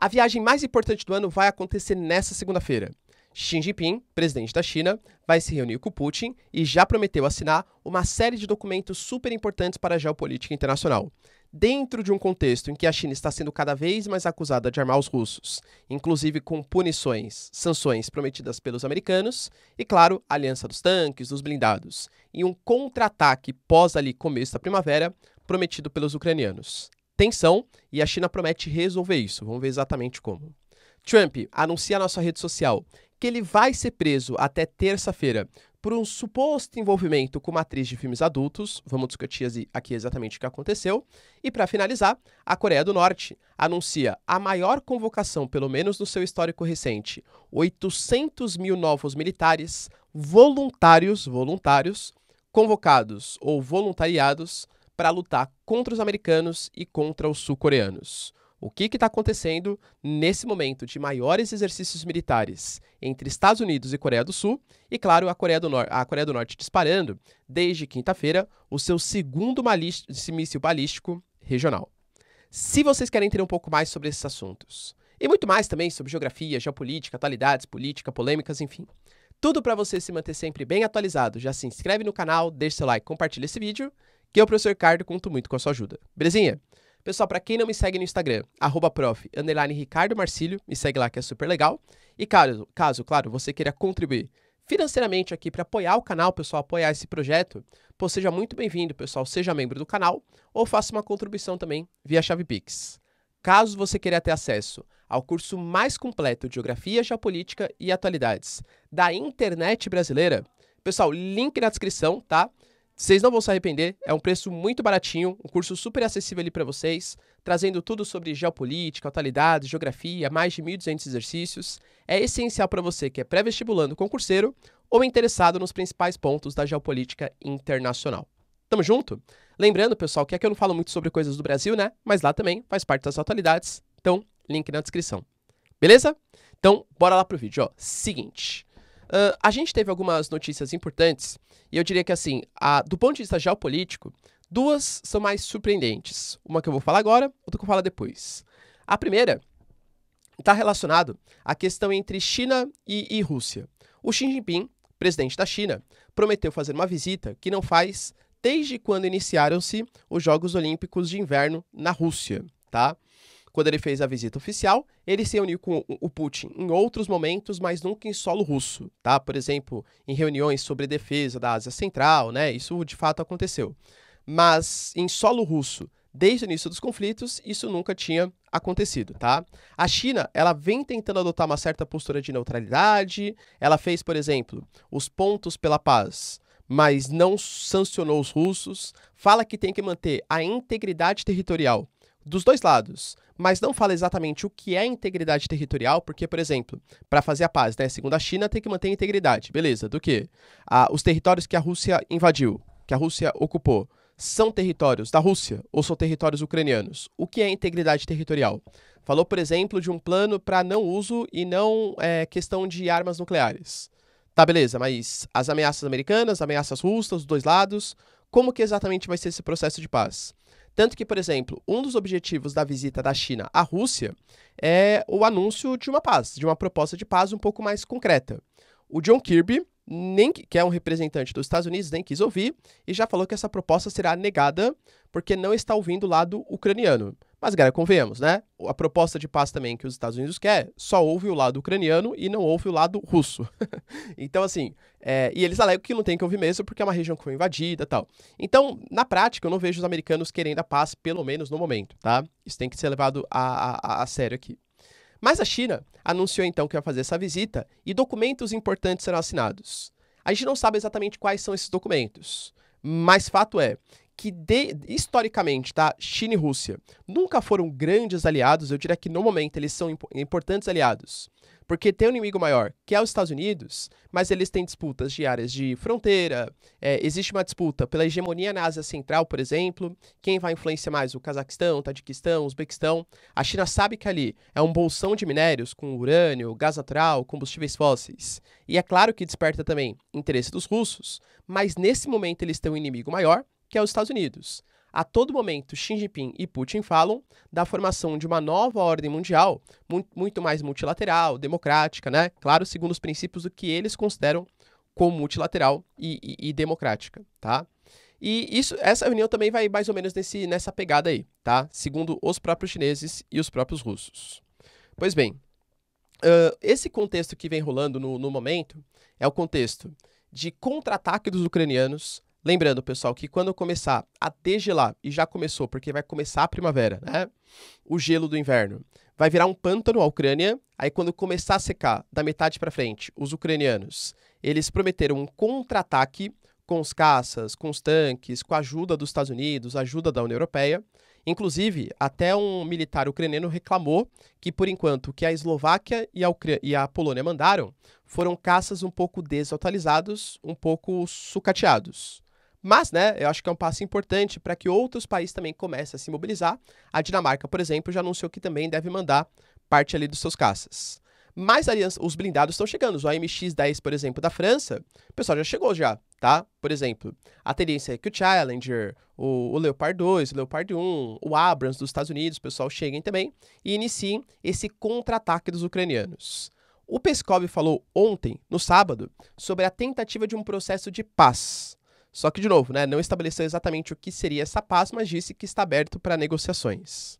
A viagem mais importante do ano vai acontecer nesta segunda-feira. Xi Jinping, presidente da China, vai se reunir com Putin e já prometeu assinar uma série de documentos super importantes para a geopolítica internacional. Dentro de um contexto em que a China está sendo cada vez mais acusada de armar os russos, inclusive com punições, sanções prometidas pelos americanos, e claro, a aliança dos tanques, dos blindados, e um contra-ataque pós ali começo da primavera, prometido pelos ucranianos. Tensão, e a China promete resolver isso, vamos ver exatamente como. Trump anuncia na sua rede social que ele vai ser preso até terça-feira por um suposto envolvimento com uma atriz de filmes adultos. Vamos discutir aqui exatamente o que aconteceu. E para finalizar, a Coreia do Norte anuncia a maior convocação, pelo menos no seu histórico recente, 800 mil novos militares voluntários, convocados ou voluntariados para lutar contra os americanos e contra os sul-coreanos. O que está acontecendo nesse momento de maiores exercícios militares entre Estados Unidos e Coreia do Sul? E, claro, a Coreia do Norte disparando, desde quinta-feira, o seu segundo míssil balístico regional. Se vocês querem entender um pouco mais sobre esses assuntos, e muito mais também sobre geografia, geopolítica, atualidades, política, polêmicas, enfim, tudo para você se manter sempre bem atualizado, já se inscreve no canal, deixa seu like, compartilha esse vídeo, que eu, professor Ricardo, conto muito com a sua ajuda. Belezinha? Pessoal, para quem não me segue no Instagram, @prof_Ricardo Marcílio, me segue lá que é super legal. E caso, claro, você queira contribuir financeiramente aqui para apoiar o canal, pessoal, apoiar esse projeto, pô, seja muito bem-vindo, pessoal, seja membro do canal ou faça uma contribuição também via chave Pix. Caso você queira ter acesso ao curso mais completo de Geografia, Geopolítica e Atualidades da internet brasileira, pessoal, link na descrição, tá? Vocês não vão se arrepender, é um preço muito baratinho, um curso super acessível ali para vocês, trazendo tudo sobre geopolítica, atualidades, geografia, mais de 1.200 exercícios. É essencial para você que é pré-vestibulando concurseiro ou interessado nos principais pontos da geopolítica internacional. Tamo junto? Lembrando, pessoal, que aqui eu não falo muito sobre coisas do Brasil, né? Mas lá também faz parte das atualidades, então link na descrição. Beleza? Então, bora lá pro vídeo, ó. Seguinte... a gente teve algumas notícias importantes, e eu diria que assim, do ponto de vista geopolítico, duas são mais surpreendentes. Uma que eu vou falar agora, outra que eu vou falar depois. A primeira está relacionada à questão entre China e Rússia. O Xi Jinping, presidente da China, prometeu fazer uma visita que não faz desde quando iniciaram-se os Jogos Olímpicos de Inverno na Rússia, tá? Quando ele fez a visita oficial, ele se reuniu com o Putin em outros momentos, mas nunca em solo russo, tá? Por exemplo, em reuniões sobre defesa da Ásia Central, né? Isso de fato aconteceu. Mas em solo russo, desde o início dos conflitos, isso nunca tinha acontecido, tá? A China, ela vem tentando adotar uma certa postura de neutralidade. Ela fez, por exemplo, os pontos pela paz, mas não sancionou os russos. Fala que tem que manter a integridade territorial dos dois lados, mas não fala exatamente o que é integridade territorial, porque, por exemplo, para fazer a paz, né, segundo a China, tem que manter a integridade. Beleza, do quê? Os territórios que a Rússia invadiu, que a Rússia ocupou, são territórios da Rússia ou são territórios ucranianos? O que é integridade territorial? Falou, por exemplo, de um plano para não uso e não questão de armas nucleares. Tá, beleza, mas as ameaças americanas, ameaças russas, dos dois lados, como que exatamente vai ser esse processo de paz? Tanto que, por exemplo, um dos objetivos da visita da China à Rússia é o anúncio de uma paz, de uma proposta de paz um pouco mais concreta. O John Kirby, que é um representante dos Estados Unidos, nem quis ouvir e já falou que essa proposta será negada porque não está ouvindo o lado ucraniano. Mas, galera, convenhamos, né? A proposta de paz também que os Estados Unidos quer só ouve o lado ucraniano e não ouve o lado russo. Então, assim, e eles alegam que não tem que ouvir mesmo porque é uma região que foi invadida e tal. Então, na prática, eu não vejo os americanos querendo a paz, pelo menos no momento, tá? Isso tem que ser levado a sério aqui. Mas a China anunciou então que vai fazer essa visita e documentos importantes serão assinados. A gente não sabe exatamente quais são esses documentos, mas fato é que historicamente, tá, China e Rússia nunca foram grandes aliados. Eu diria que no momento eles são importantes aliados, porque tem um inimigo maior, que é os Estados Unidos, mas eles têm disputas de áreas de fronteira, existe uma disputa pela hegemonia na Ásia Central, por exemplo, quem vai influenciar mais? O Cazaquistão, o Tadiquistão, o Uzbequistão. A China sabe que ali é um bolsão de minérios com urânio, gás natural, combustíveis fósseis, e é claro que desperta também interesse dos russos, mas nesse momento eles têm um inimigo maior, que é os Estados Unidos. A todo momento, Xi Jinping e Putin falam da formação de uma nova ordem mundial, muito mais multilateral, democrática, né? Claro, segundo os princípios do que eles consideram como multilateral e democrática, tá? E essa reunião também vai mais ou menos nessa pegada aí, tá? Segundo os próprios chineses e os próprios russos. Pois bem, esse contexto que vem rolando no momento é o contexto de contra-ataque dos ucranianos. Lembrando, pessoal, que quando começar a degelar, e já começou, porque vai começar a primavera, né? O gelo do inverno vai virar um pântano a Ucrânia. Aí quando começar a secar da metade para frente, os ucranianos, eles prometeram um contra-ataque com os caças, com os tanques, com a ajuda dos Estados Unidos, a ajuda da União Europeia. Inclusive, até um militar ucraniano reclamou que, por enquanto, o que a Eslováquia e a Polônia mandaram foram caças um pouco desatualizados, um pouco sucateados. Mas, né, eu acho que é um passo importante para que outros países também comecem a se mobilizar. A Dinamarca, por exemplo, já anunciou que também deve mandar parte ali dos seus caças. Mas os blindados estão chegando. Os AMX-10, por exemplo, da França, o pessoal já chegou já, tá? Por exemplo, a tendência é que o Challenger, o Leopard 2, o Leopard 1, o Abrams dos Estados Unidos, o pessoal cheguem também e iniciem esse contra-ataque dos ucranianos. O Peskov falou ontem, no sábado, sobre a tentativa de um processo de paz. Só que, de novo, né, não estabeleceu exatamente o que seria essa paz, mas disse que está aberto para negociações.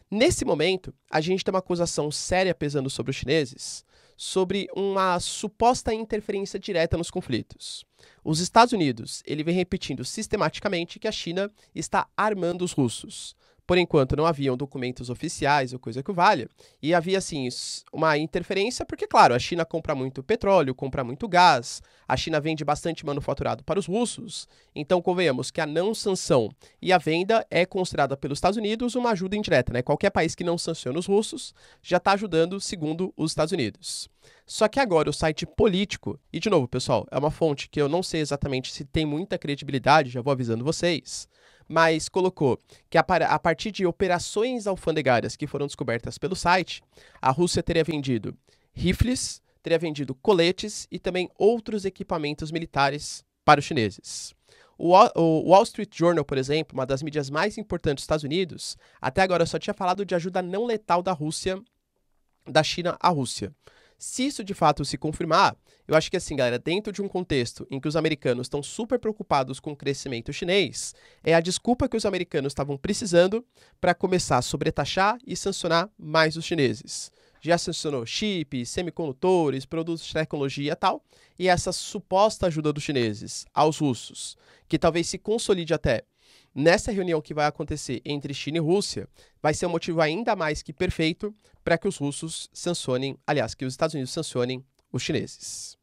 Nesse momento, a gente tem uma acusação séria pesando sobre os chineses, sobre uma suposta interferência direta nos conflitos. Os Estados Unidos, ele vem repetindo sistematicamente que a China está armando os russos. Por enquanto, não haviam documentos oficiais ou coisa que o valha, e havia, assim, uma interferência porque, claro, a China compra muito petróleo, compra muito gás, a China vende bastante manufaturado para os russos, então convenhamos que a não sanção e a venda é considerada pelos Estados Unidos uma ajuda indireta, né? Qualquer país que não sanciona os russos já está ajudando, segundo os Estados Unidos. Só que agora o site político, e de novo, pessoal, é uma fonte que eu não sei exatamente se tem muita credibilidade, já vou avisando vocês, mas colocou que a partir de operações alfandegárias que foram descobertas pelo site, a Rússia teria vendido rifles, teria vendido coletes e também outros equipamentos militares para os chineses. O Wall Street Journal, por exemplo, uma das mídias mais importantes dos Estados Unidos, até agora só tinha falado de ajuda não letal da China à Rússia. Se isso de fato se confirmar, eu acho que assim, galera, dentro de um contexto em que os americanos estão super preocupados com o crescimento chinês, é a desculpa que os americanos estavam precisando para começar a sobretaxar e sancionar mais os chineses. Já sancionou chips, semicondutores, produtos de tecnologia e tal, e essa suposta ajuda dos chineses aos russos, que talvez se consolide até nessa reunião que vai acontecer entre China e Rússia, vai ser um motivo ainda mais que perfeito para que os russos sancionem, aliás, que os Estados Unidos sancionem os chineses.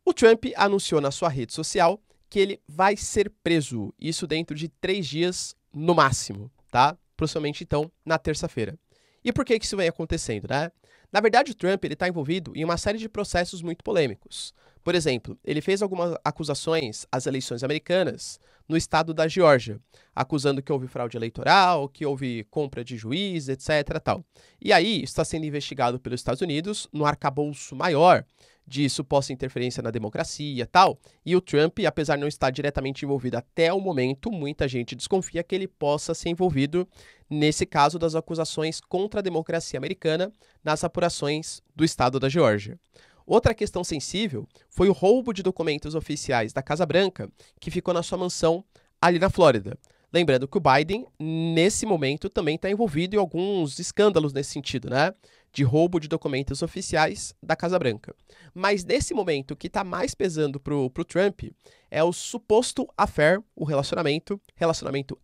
O Trump anunciou na sua rede social que ele vai ser preso, isso dentro de 3 dias no máximo, tá? Possivelmente, então, na terça-feira. E por que isso vem acontecendo, né? Na verdade, o Trump está envolvido em uma série de processos muito polêmicos. Por exemplo, ele fez algumas acusações às eleições americanas no estado da Geórgia, acusando que houve fraude eleitoral, que houve compra de juiz, etc. Tal. E aí, está sendo investigado pelos Estados Unidos no arcabouço maior de suposta interferência na democracia e tal. E o Trump, apesar de não estar diretamente envolvido até o momento, muita gente desconfia que ele possa ser envolvido nesse caso das acusações contra a democracia americana nas apurações do estado da Geórgia. Outra questão sensível foi o roubo de documentos oficiais da Casa Branca, que ficou na sua mansão ali na Flórida. Lembrando que o Biden, nesse momento, também está envolvido em alguns escândalos nesse sentido, né? De roubo de documentos oficiais da Casa Branca. Mas nesse momento, o que está mais pesando pro Trump é o suposto affair, o relacionamento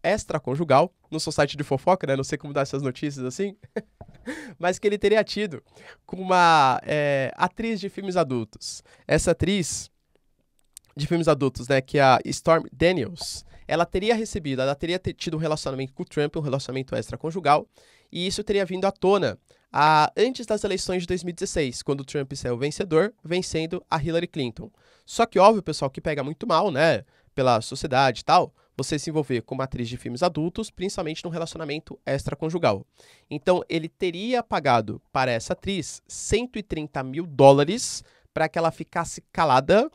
extraconjugal. Não sou site de fofoca, né? Não sei como dar essas notícias assim. Mas que ele teria tido com uma atriz de filmes adultos. Essa atriz de filmes adultos, né, que é a Stormy Daniels, ela teria tido um relacionamento com o Trump, um relacionamento extraconjugal, e isso teria vindo à tona antes das eleições de 2016, quando o Trump saiu vencedor, vencendo a Hillary Clinton. Só que, óbvio, pessoal, que pega muito mal, né, pela sociedade e tal, você se envolver com uma atriz de filmes adultos, principalmente num relacionamento extraconjugal. Então, ele teria pagado para essa atriz $130 mil para que ela ficasse calada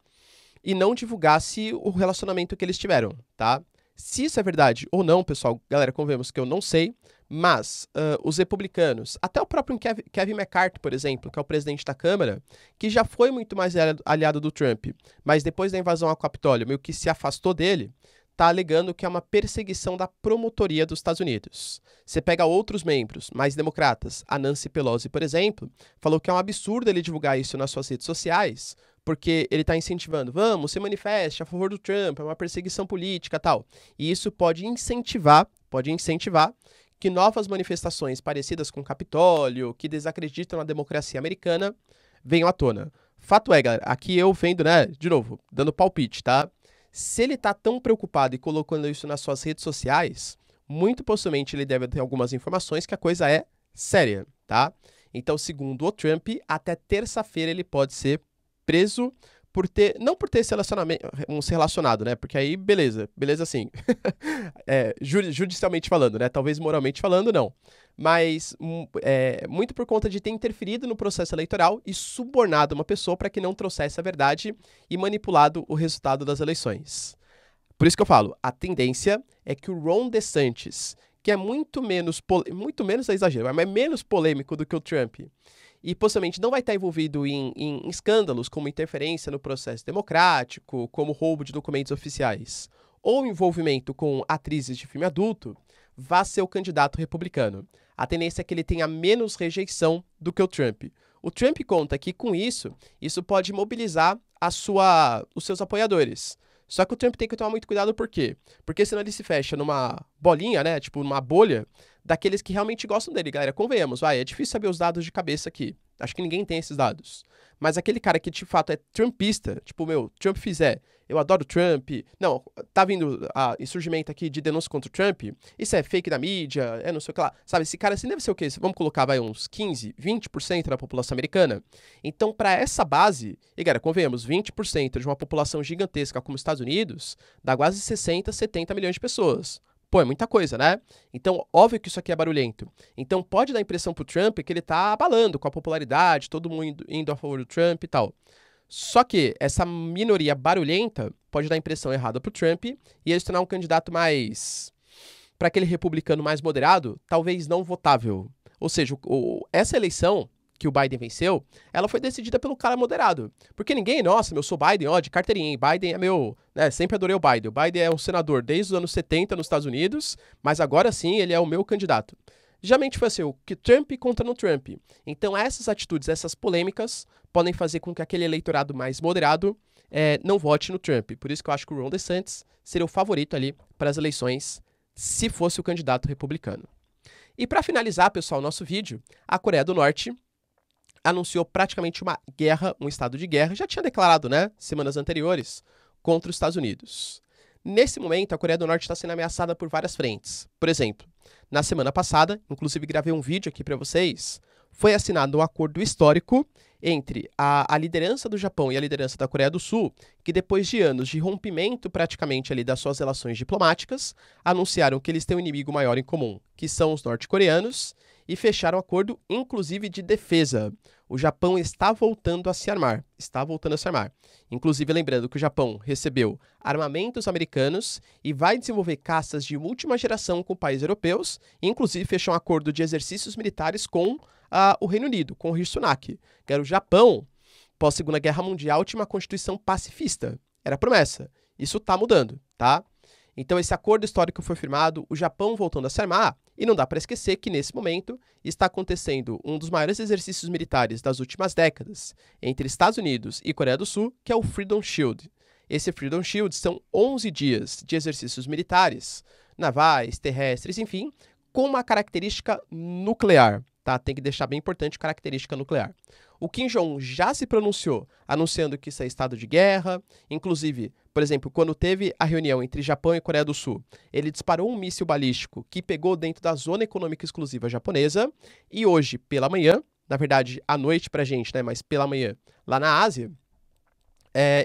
e não divulgasse o relacionamento que eles tiveram, tá? Se isso é verdade ou não, pessoal, galera, convenhamos que eu não sei, mas os republicanos, até o próprio Kevin McCarthy, por exemplo, que é o presidente da Câmara, que já foi muito mais aliado do Trump, mas depois da invasão ao Capitólio meio que se afastou dele, está alegando que é uma perseguição da promotoria dos Estados Unidos. Você pega outros membros mais democratas, a Nancy Pelosi, por exemplo, falou que é um absurdo ele divulgar isso nas suas redes sociais, porque ele está incentivando, vamos, se manifeste a favor do Trump, é uma perseguição política e tal. E isso pode incentivar que novas manifestações parecidas com o Capitólio, que desacreditam a democracia americana, venham à tona. Fato é, galera, aqui eu vendo, né, de novo, dando palpite, tá? Se ele tá tão preocupado e colocando isso nas suas redes sociais, muito possivelmente ele deve ter algumas informações que a coisa é séria, tá? Então, segundo o Trump, até terça-feira ele pode ser preso por ter, não por ter se relacionado, né? Porque aí, beleza sim. Judicialmente falando, né? Talvez moralmente falando, não. Mas muito por conta de ter interferido no processo eleitoral e subornado uma pessoa para que não trouxesse a verdade e manipulado o resultado das eleições. Por isso que eu falo, a tendência é que o Ron DeSantis, que é muito menos é exagero, mas é menos polêmico do que o Trump, e possivelmente não vai estar envolvido em escândalos como interferência no processo democrático, como roubo de documentos oficiais, ou envolvimento com atrizes de filme adulto, vá ser o candidato republicano. A tendência é que ele tenha menos rejeição do que o Trump. O Trump conta que, com isso pode mobilizar os seus apoiadores. Só que o Trump tem que tomar muito cuidado, por quê? Porque senão ele se fecha numa bolinha, né? Tipo, numa bolha daqueles que realmente gostam dele, galera. Convenhamos, é difícil saber os dados de cabeça aqui. Acho que ninguém tem esses dados. Mas aquele cara que de fato é trumpista, tipo, Trump fizer, eu adoro Trump. Não, tá vindo surgimento aqui de denúncia contra o Trump. Isso é fake da mídia, não sei o que lá. Sabe, esse cara assim deve ser o quê? Vamos colocar, uns 15, 20% da população americana? Então, para essa base, e galera, convenhamos, 20% de uma população gigantesca como os Estados Unidos, dá quase 60, 70 milhões de pessoas. Pô, é muita coisa, né? Então, óbvio que isso aqui é barulhento. Então, pode dar a impressão pro Trump que ele tá abalando com a popularidade, todo mundo indo a favor do Trump e tal. Só que essa minoria barulhenta pode dar a impressão errada pro Trump e ele se tornar um candidato mais, para aquele republicano mais moderado, talvez não votável. Ou seja, essa eleição que o Biden venceu, ela foi decidida pelo cara moderado. Porque ninguém, nossa, eu sou Biden, ó, de carteirinha, hein? Biden é meu, né, sempre adorei o Biden. O Biden é um senador desde os anos 70 nos Estados Unidos, mas agora sim ele é o meu candidato. Geralmente foi assim, o que Trump contra no Trump. Então essas atitudes, essas polêmicas, podem fazer com que aquele eleitorado mais moderado não vote no Trump. Por isso que eu acho que o Ron DeSantis seria o favorito ali para as eleições, se fosse o candidato republicano. E para finalizar, pessoal, nosso vídeo, a Coreia do Norte anunciou praticamente uma guerra, um estado de guerra, já tinha declarado, né, semanas anteriores, contra os Estados Unidos. Nesse momento, a Coreia do Norte está sendo ameaçada por várias frentes. Por exemplo, na semana passada, inclusive gravei um vídeo aqui para vocês, foi assinado um acordo histórico entre a liderança do Japão e a liderança da Coreia do Sul, que depois de anos de rompimento praticamente ali das suas relações diplomáticas, anunciaram que eles têm um inimigo maior em comum, que são os norte-coreanos, e fecharam um acordo, inclusive, de defesa. O Japão está voltando a se armar. Inclusive, lembrando que o Japão recebeu armamentos americanos e vai desenvolver caças de última geração com países europeus, e inclusive fechou um acordo de exercícios militares com o Reino Unido, com o Rishi Sunak, que era o Japão, pós-Segunda Guerra Mundial, tinha uma constituição pacifista. Era a promessa. Isso está mudando, tá? Então, esse acordo histórico foi firmado, o Japão voltando a se armar, e não dá para esquecer que, nesse momento, está acontecendo um dos maiores exercícios militares das últimas décadas entre Estados Unidos e Coreia do Sul, que é o Freedom Shield. Esse Freedom Shield são 11 dias de exercícios militares, navais, terrestres, enfim, com uma característica nuclear. Tá? Tem que deixar bem importante característica nuclear. O Kim Jong-un já se pronunciou, anunciando que isso é estado de guerra. Inclusive, por exemplo, quando teve a reunião entre Japão e Coreia do Sul, ele disparou um míssil balístico que pegou dentro da zona econômica exclusiva japonesa. E hoje, pela manhã, na verdade, à noite pra gente, né, mas pela manhã, lá na Ásia,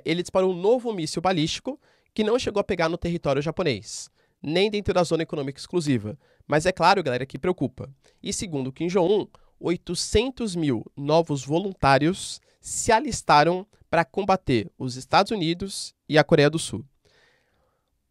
ele disparou um novo míssil balístico que não chegou a pegar no território japonês, nem dentro da zona econômica exclusiva. Mas é claro, galera, que preocupa. E segundo Kim Jong-un, 800 mil novos voluntários se alistaram para combater os Estados Unidos e a Coreia do Sul.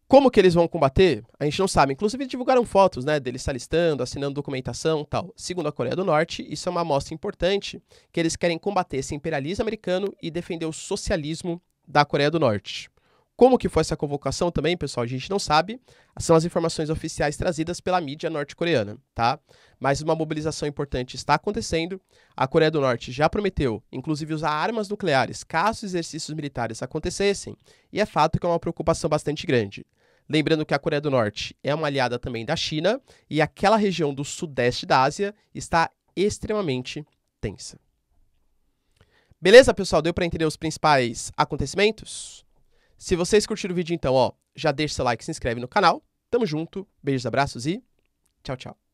Como que eles vão combater? A gente não sabe. Inclusive, divulgaram fotos, né, deles se alistando, assinando documentação e tal. Segundo a Coreia do Norte, isso é uma amostra importante que eles querem combater esse imperialismo americano e defender o socialismo da Coreia do Norte. Como que foi essa convocação também, pessoal, a gente não sabe. São as informações oficiais trazidas pela mídia norte-coreana, tá? Mas uma mobilização importante está acontecendo. A Coreia do Norte já prometeu, inclusive, usar armas nucleares caso exercícios militares acontecessem. E é fato que é uma preocupação bastante grande. Lembrando que a Coreia do Norte é uma aliada também da China e aquela região do sudeste da Ásia está extremamente tensa. Beleza, pessoal? Deu para entender os principais acontecimentos? Se vocês curtiram o vídeo, então, já deixa seu like e se inscreve no canal. Tamo junto, beijos, abraços e tchau, tchau.